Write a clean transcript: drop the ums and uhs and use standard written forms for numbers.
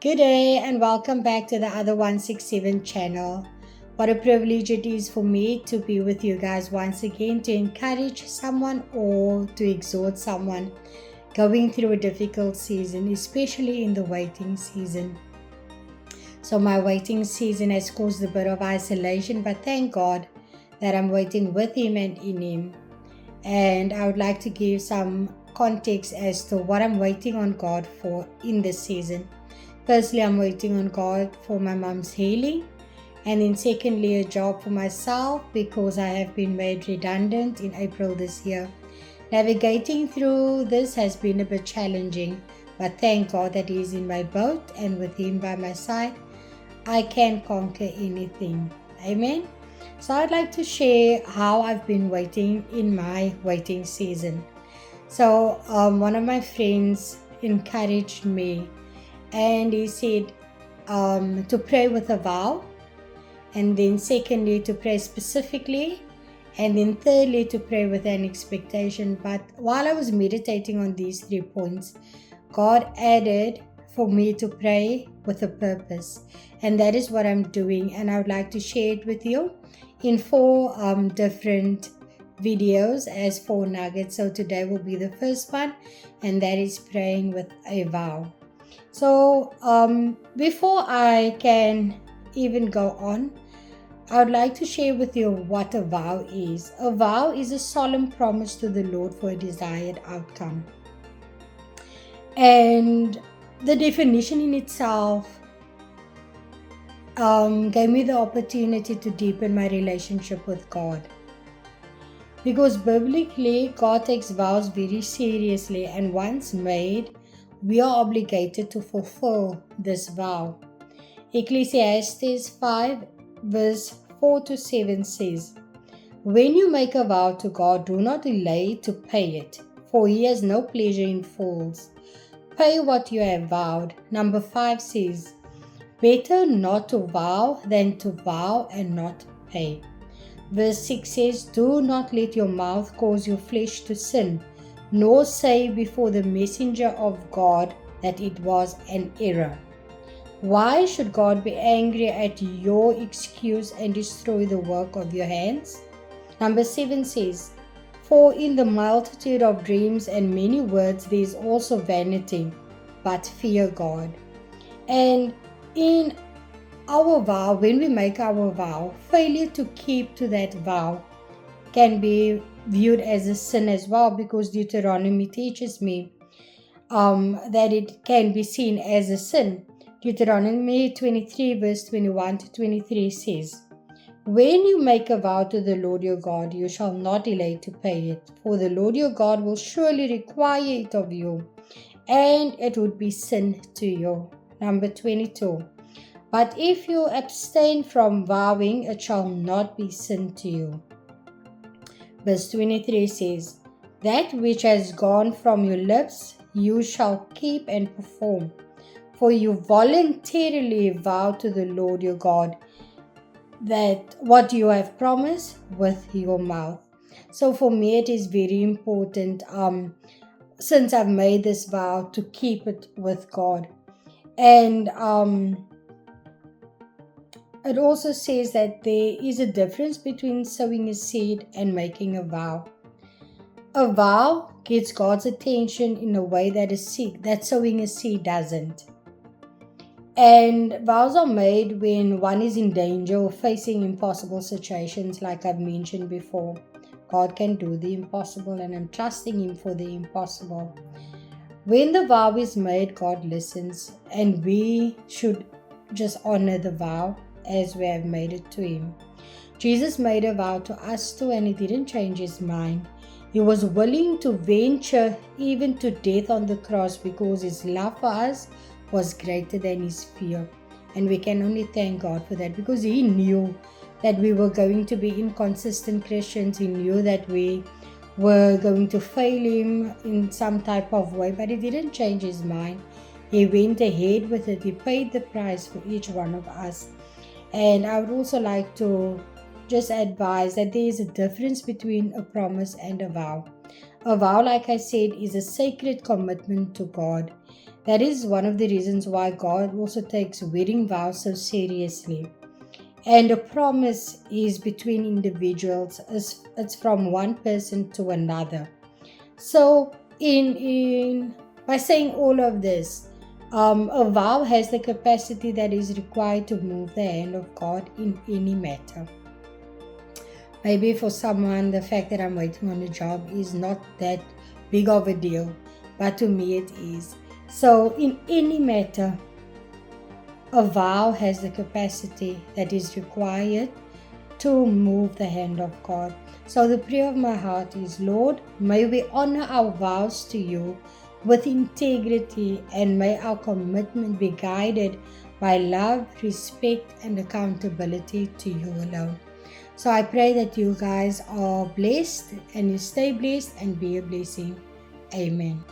Good day and welcome back to the other 167 channel. What a privilege it is for me to be with you guys once again to encourage someone or to exhort someone going through a difficult season, especially in the waiting season. So my waiting season has caused a bit of isolation, but thank God that I'm waiting with Him and in Him. And I would like to give some context as to what I'm waiting on God for in this season. Firstly, I'm waiting on God for my mom's healing. And then secondly, a job for myself because I have been made redundant in April this year. Navigating through this has been a bit challenging, but thank God that He is in my boat and with Him by my side, I can conquer anything. Amen. So I'd like to share how I've been waiting in my waiting season. So one of my friends encouraged me and he said to pray with a vow, and then secondly to pray specifically, and then thirdly to pray with an expectation. But while I was meditating on these 3 points, God added for me to pray with a purpose, and that is what I'm doing, and I would like to share it with you in 4 different videos as 4 nuggets. So today will be the first one, and that is praying with a vow. So before I can even go on, I would like to share with you what a vow is. A vow is a solemn promise to the Lord for a desired outcome. And the definition in itself gave me the opportunity to deepen my relationship with God. Because biblically, God takes vows very seriously, and once made, we are obligated to fulfill this vow. Ecclesiastes 5 verse 4 to 7 says, "When you make a vow to God, do not delay to pay it, for He has no pleasure in fools. Pay what you have vowed." Number 5 says, "Better not to vow than to vow and not pay." Verse 6 says, "Do not let your mouth cause your flesh to sin, nor say before the messenger of God that it was an error." Why should God be angry at your excuse and destroy the work of your hands? Number 7 says, "For in the multitude of dreams and many words there is also vanity, but fear God." And in our vow, when we make our vow, failure to keep to that vow can be viewed as a sin as well, because Deuteronomy teaches me that it can be seen as a sin. Deuteronomy 23 verse 21 to 23 says, "When you make a vow to the Lord your God, you shall not delay to pay it, for the Lord your God will surely require it of you, and it would be sin to you." Number 22, "But if you abstain from vowing, it shall not be sin to you." Verse 23 says, "That which has gone from your lips you shall keep and perform, for you voluntarily vow to the Lord your God that what you have promised with your mouth." So for me it is very important, since I've made this vow, to keep it with God. And it also says that there is a difference between sowing a seed and making a vow. A vow gets God's attention in a way that sowing a seed doesn't. And vows are made when one is in danger or facing impossible situations, like I've mentioned before. God can do the impossible, and I'm trusting Him for the impossible. When the vow is made, God listens, and we should just honor the vow as we have made it to Him. Jesus made a vow to us too, and He didn't change His mind. He was willing to venture even to death on the cross because His love for us was greater than His fear. And we can only thank God for that, because He knew that we were going to be inconsistent Christians. He knew that we were going to fail Him in some type of way, but He didn't change His mind. He went ahead with it. He paid the price for each one of us. And I would also like to just advise that there is a difference between a promise and a vow. A vow, like I said, is a sacred commitment to God. That is one of the reasons why God also takes wedding vows so seriously. And a promise is between individuals, it's from one person to another. So, in by saying all of this, a vow has the capacity that is required to move the hand of God in any matter. Maybe for someone, the fact that I'm waiting on a job is not that big of a deal, but to me it is. So, in any matter, a vow has the capacity that is required to move the hand of God. So the prayer of my heart is, Lord, may we honor our vows to you with integrity, and may our commitment be guided by love, respect, and accountability to you alone. So I pray that you guys are blessed and you stay blessed and be a blessing. Amen.